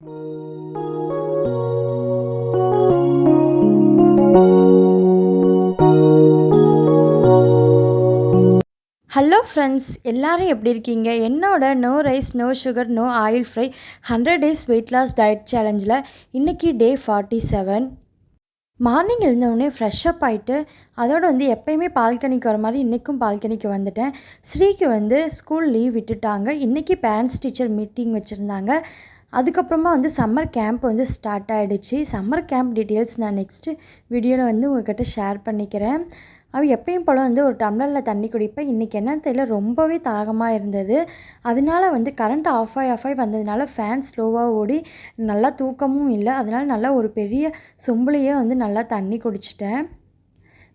Hello friends, எல்லாரும் எப்படி இருக்கீங்க? என்னோட no rice, no sugar, no oil fry 100 days weight loss diet சேலஞ்சில் இன்றைக்கி டே 47. மார்னிங் எழுந்தவுடனே ஃப்ரெஷ்ஷப் ஆகிட்டு அதோடு எப்போயுமே பால்கனிக்கு வர மாதிரி இன்றைக்கும் பால்கனிக்கு வந்துட்டேன். ஸ்ரீக்கு ஸ்கூல் லீவ் விட்டுட்டாங்க. இன்றைக்கி பேரண்ட்ஸ் டீச்சர் மீட்டிங் வச்சுருந்தாங்க. அதுக்கப்புறமா சம்மர் கேம்ப் ஸ்டார்ட் ஆகிடுச்சு. சம்மர் கேம்ப் டீட்டெயில்ஸ் நான் நெக்ஸ்ட்டு வீடியோவில் உங்கள்கிட்ட ஷேர் பண்ணிக்கிறேன். அவள் எப்பயும் போல் ஒரு டம்ளரில் தண்ணி குடிப்பேன். இன்றைக்கி என்னன்னு தெரியல, ரொம்பவே தாகமாக இருந்தது. அதனால கரண்ட் ஆஃப் ஆகி வந்ததுனால ஃபேன் ஸ்லோவாக ஓடி நல்லா தூக்கமும் இல்லை. அதனால் நல்லா ஒரு பெரிய சொம்புலையே நல்லா தண்ணி குடிச்சிட்டேன்.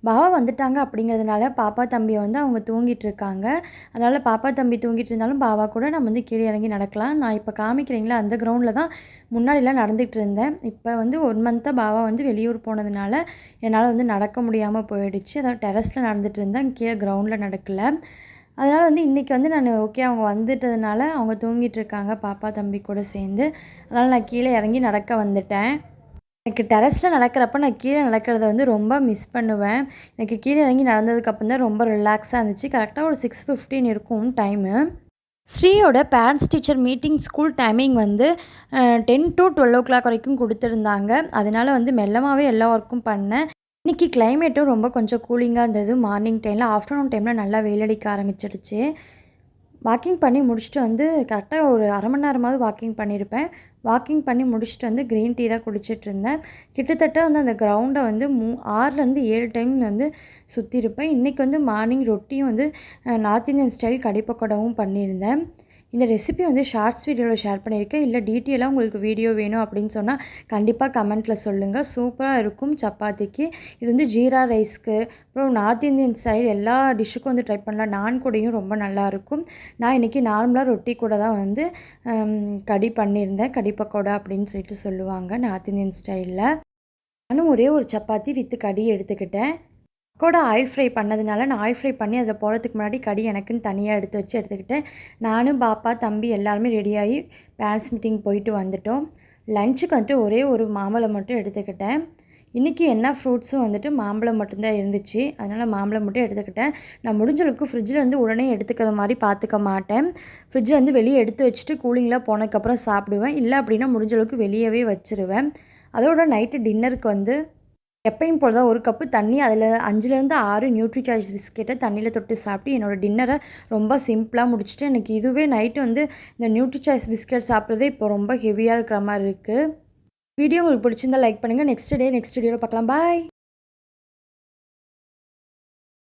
பாபா வந்துட்டாங்க அப்படிங்கிறதுனால பாப்பா தம்பியை அவங்க தூங்கிட்டு இருக்காங்க. அதனால் பாப்பா தம்பி தூங்கிட்டு இருந்தாலும் பாபா கூட நம்ம கீழே இறங்கி நடக்கலாம். நான் இப்போ காமிக்கிறீங்களா அந்த கிரவுண்டில் தான் முன்னாடிலாம் நடந்துகிட்டு இருந்தேன். இப்போ 1 மந்த்தாக பாபா வெளியூர் போனதுனால என்னால் நடக்க முடியாமல் போயிடுச்சு. அதாவது டெரஸில் நடந்துகிட்டு இருந்தேன், கீழே கிரவுண்டில் நடக்கலை. அதனால் இன்றைக்கி நான் ஓகே அவங்க வந்துட்டதுனால அவங்க தூங்கிட்டு இருக்காங்க பாப்பா தம்பி கூட சேர்ந்து. அதனால் நான் கீழே இறங்கி நடக்க வந்துட்டேன். எனக்கு டெரஸில் நடக்கிறப்ப நான் கீழே நடக்கிறத ரொம்ப மிஸ் பண்ணுவேன். எனக்கு கீழே இறங்கி நடந்ததுக்கப்புறம் தான் ரொம்ப ரிலாக்ஸாக இருந்துச்சு. கரெக்டாக ஒரு 6:15 இருக்கும் டைமு. ஸ்ரீயோட parents teacher meeting school timing 10 to 12 o'clock வரைக்கும் கொடுத்துருந்தாங்க. அதனால் மெல்லமாகவே எல்லா ஒர்க்கும் பண்ணேன். இன்றைக்கி கிளைமேட்டும் ரொம்ப கொஞ்சம் கூலிங்காக இருந்தது. மார்னிங் டைமில், ஆஃப்டர்நூன் டைமில் நல்லா வெயிலடிக்க ஆரம்பிச்சிடுச்சு. வாக்கிங் பண்ணி முடிச்சுட்டு கரெக்டாக ஒரு அரை மணி நேரமாவது வாக்கிங் பண்ணியிருப்பேன். வாக்கிங் பண்ணி முடிச்சுட்டு க்ரீன் டீ தான் குடிச்சிட்ருந்தேன். கிட்டத்தட்ட அந்த கிரவுண்டை 6லேருந்து 7 டைம் சுற்றிருப்பேன். இன்றைக்கி மார்னிங் ரொட்டியும் நார்த் இந்தியன் ஸ்டைல் கறி பக்கோடாவும் பண்ணியிருந்தேன். இந்த ரெசிபி ஷார்ட்ஸ் வீடியோவில் ஷேர் பண்ணியிருக்கேன். இல்லை டீட்டெயிலாக உங்களுக்கு வீடியோ வேணும் அப்படின்னு சொன்னால் கண்டிப்பாக கமெண்ட்டில் சொல்லுங்கள். சூப்பராக இருக்கும் சப்பாத்திக்கு. இது ஜீரா ரைஸ்க்கு, அப்புறம் நார்த் இந்தியன் ஸ்டைல் எல்லா டிஷ்ஷுக்கும் ட்ரை பண்ணலாம். நான் கூடயும் ரொம்ப நல்லாயிருக்கும். நான் இன்றைக்கி நார்மலாக ரொட்டி கூட தான் கடி பண்ணியிருந்தேன். கடி பக்கோடா அப்படின்னு சொல்லிட்டு சொல்லுவாங்க நார்த் இந்தியன் ஸ்டைலில். நானும் ஒரே ஒரு சப்பாத்தி வித்து கடி எடுத்துக்கிட்டேன். கூட ஆயில் ஃப்ரை பண்ணதுனால நான் ஆயில் ஃப்ரை பண்ணி அதில் போகிறதுக்கு முன்னாடி கடி எனக்குன்னு தனியாக எடுத்துக்கிட்டேன். நானும் பாப்பா தம்பி எல்லாருமே ரெடியாகி பேரண்ட்ஸ் மீட்டிங் போயிட்டு வந்துட்டோம். லஞ்சுக்கு ஒரே ஒரு மாம்பழம் மட்டும் எடுத்துக்கிட்டேன். இன்றைக்கி என்ன ஃப்ரூட்ஸும் மாம்பழம் மட்டும்தான் இருந்துச்சு. அதனால் மாம்பழம் மட்டும் எடுத்துக்கிட்டேன். நான் முடிஞ்சளவுக்கு ஃப்ரிட்ஜில் உடனே எடுத்துக்கிற மாதிரி பார்த்துக்க மாட்டேன். ஃப்ரிட்ஜில் வெளியே எடுத்து வச்சுட்டு கூலிங்கில் போனதுக்கப்புறம் சாப்பிடுவேன். இல்லை அப்படின்னா முடிஞ்சளவுக்கு வெளியவே வச்சுருவேன். அதோட நைட்டு டின்னருக்கு எப்பயும் போல் தான் ஒரு கப்பு தண்ணி, அதில் 5லேருந்து 6 நியூட்ரி சாய்ஸ் பிஸ்கெட்டை தண்ணியில் தொட்டு சாப்பிட்டு என்னோடய டின்னரை ரொம்ப சிம்பிளாக முடிச்சுட்டு, எனக்கு இதுவே நைட்டு இந்த நியூட்ரி சாய்ஸ் பிஸ்கெட் சாப்பிட்றதே இப்போ ரொம்ப ஹெவியாக இருக்கிற மாதிரி இருக்குது. வீடியோ உங்களுக்கு பிடிச்சிருந்தால் லைக் பண்ணுங்கள். நெக்ஸ்ட் வீடியோவில் பார்க்கலாம். பாய்.